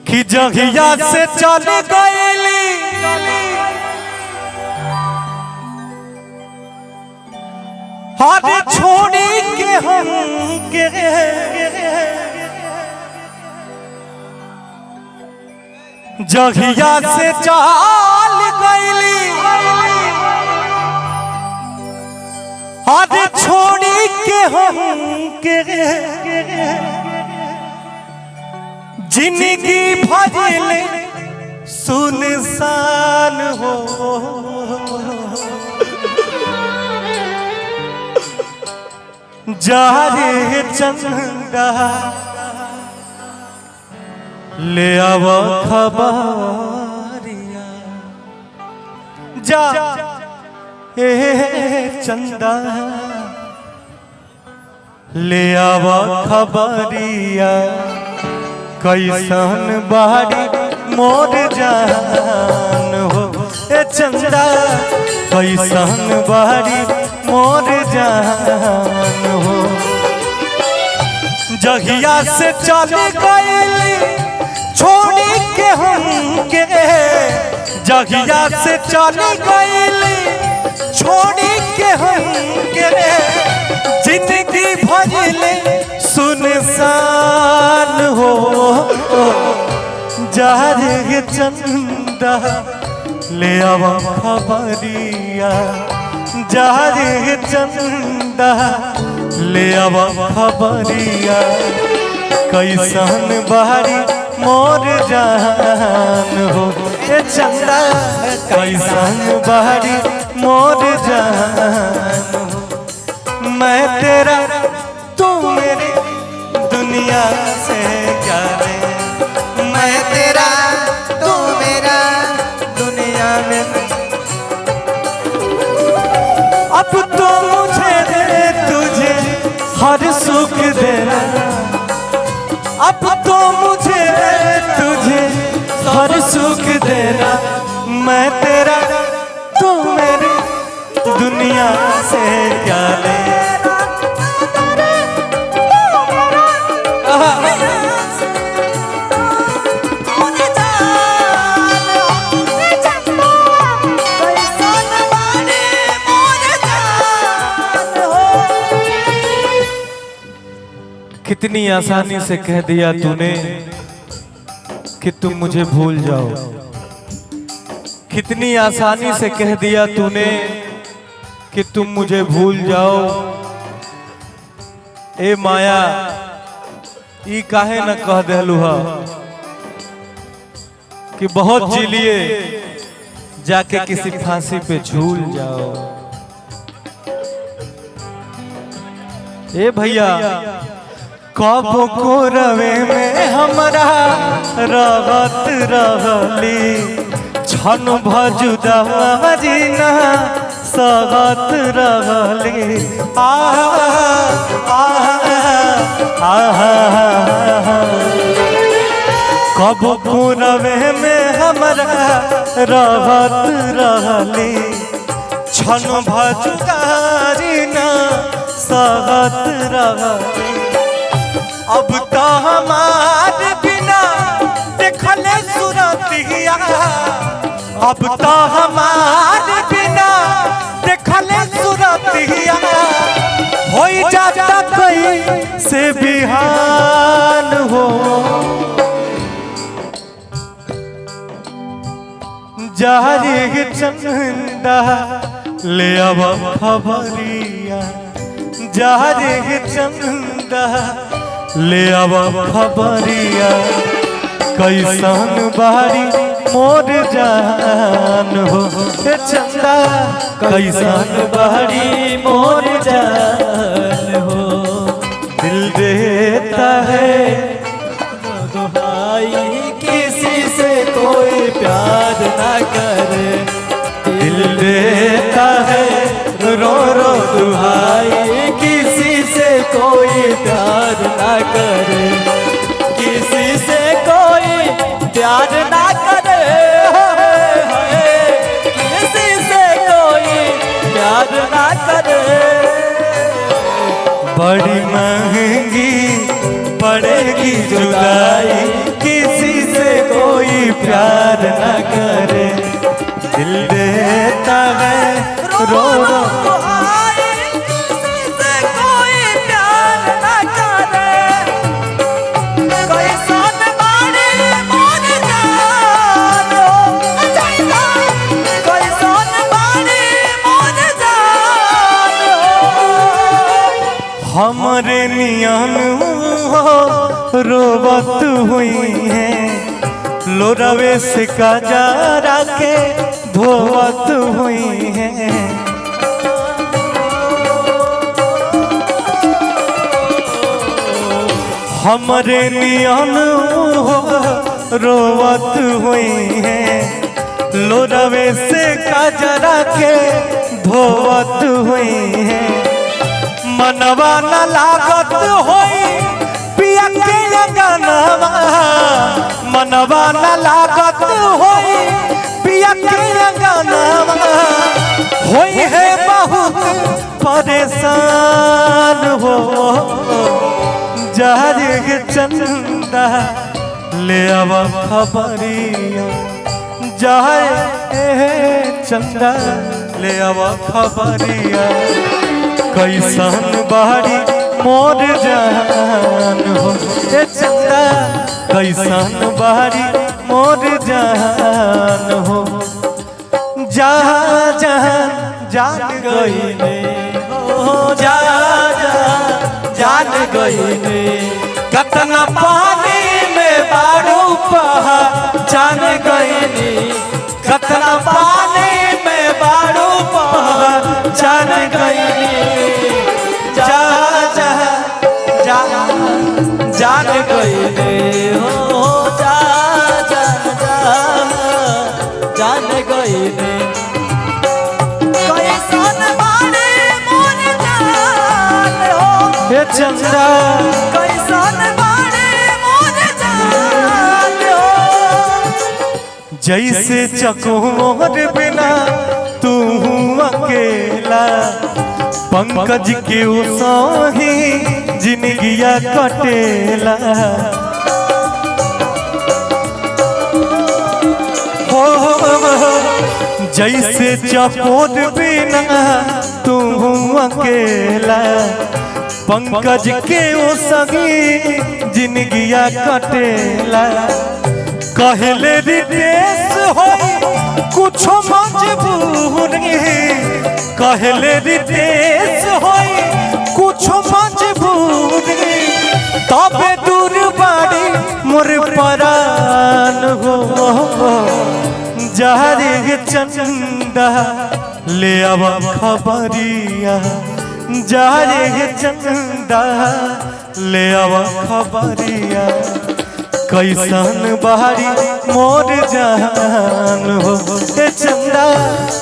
कि जहिया से चल गईली हाथ छोड़ी के हम के जहिया से चल गईली हाथ छोड़ी के हम के जिंदगी भजल सुनसान हो जा रे चंदा ले आव खबरिया जा ए चंदा ले आव खबरिया कैसन बाड़ी मोर जान हो ए चंदा कैसन बाड़ी मोर जान हो जहिया से चल गईली छोड़ी के हम के जहिया से चल गईली छोड़ी के हम के जिंदगी भजले सुनसान हो जा रे चंदा ले आव खबरिया जा रे चंदा ले आव खबरिया कैसन बाड़ी मोर जान हो ए चंदा कैसन बाड़ी मोर जान हो मैं तेरा तू मेरी दुनिया से क्या ले मैं तेरा तू मेरा दुनिया में अब तो मुझे तुझे हर सुख देना अब तो मुझे तुझे हर सुख देना मैं तेरा तू मेरी दुनिया से क्या ले कितनी आसानी से कह दिया तूने कि तुम मुझे भूल जाओ कितनी आसानी से कह दिया तूने कि तुम मुझे भूल जाओ ए माया ई काहे न कह देलुहा कि बहुत जी लिए जाके किसी फांसी पे झूल जाओ ए भैया कब को रवे में हमरा रहत रहली छन भजुदा जीना सहत रहली कब को रवे में हमरा रहत रहली छन भजुदा जीना सहत रहली अब तो हमार बिना देखले सूरतिया अब तो हमार बिना देखले सूरतिया हो जाता कोई से बिहान हो जा रे चंदा ले आव खबरिया जा रे चंदा ले आव खबरिया कैसन बाड़ी मोर जान हो ए चंदा कैसन बाड़ी मोर जान हो दिल देता है दुहाई किसी से कोई प्यार ना करे दिल देता है रो रो दुहाई किसी से कोई प्यार ना करे किसी से कोई प्यार ना करे किसी से कोई प्यार ना करे बड़ी महंगी पड़ेगी जुदाई किसी से हुई है, लोरावे से काजरा के धोवत हुई है। हमरे नियन रोवत हुई है, लोरावे से काजरा के धोवत हुई है। मनवा न लागत होई पिया के अंगनवा, मनवा न लागत होई पिया के अंगनवा, होई है बहुत परेशान हो। जारे चंदा ले आवा खबरिया, जाए चंदा ले आवा खबरिया, कैसन बाड़ी मोर जान हो। ए चंदा कैसन बाड़ी मोर जान हो। जहाँ जहाँ जान गई ने हो, जा जान गई ने, कतना पानी में बारू पहचान गई ने, कतना पानी में बारू पहचान गई ने। जा जा जा जान गई ने हो, जा जा जा जान गई ने। चंदा कैसन बाड़े मोर जान हो। जैसे चकोर बिना तू अकेला, पंकज के साही जिंदगिया कटेला। हो जैसे चकोर बिना तू अकेला, पंकज के सगी जिंदगिया कटेला। कहले रितेश होई कुछ मजबूरी, कहले रितेश होई कुछ मजबूरी, तबे दूर बाड़ी मोर परान हो। जारे चंदा ले आवा खबरिया, जारे चंदा ले आवा खबरिया, कैसन बाड़ी मोर जान हो। ए चंदा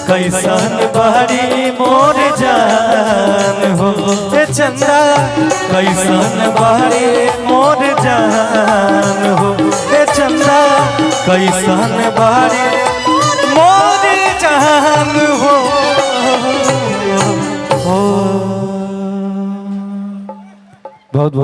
कैसन बाड़ी मोर जान हो। ए चंदा कैसन बाड़ी मोर जान हो। ए चंदा कैसन बाड़ी मोर जान हो। बहुत बहुत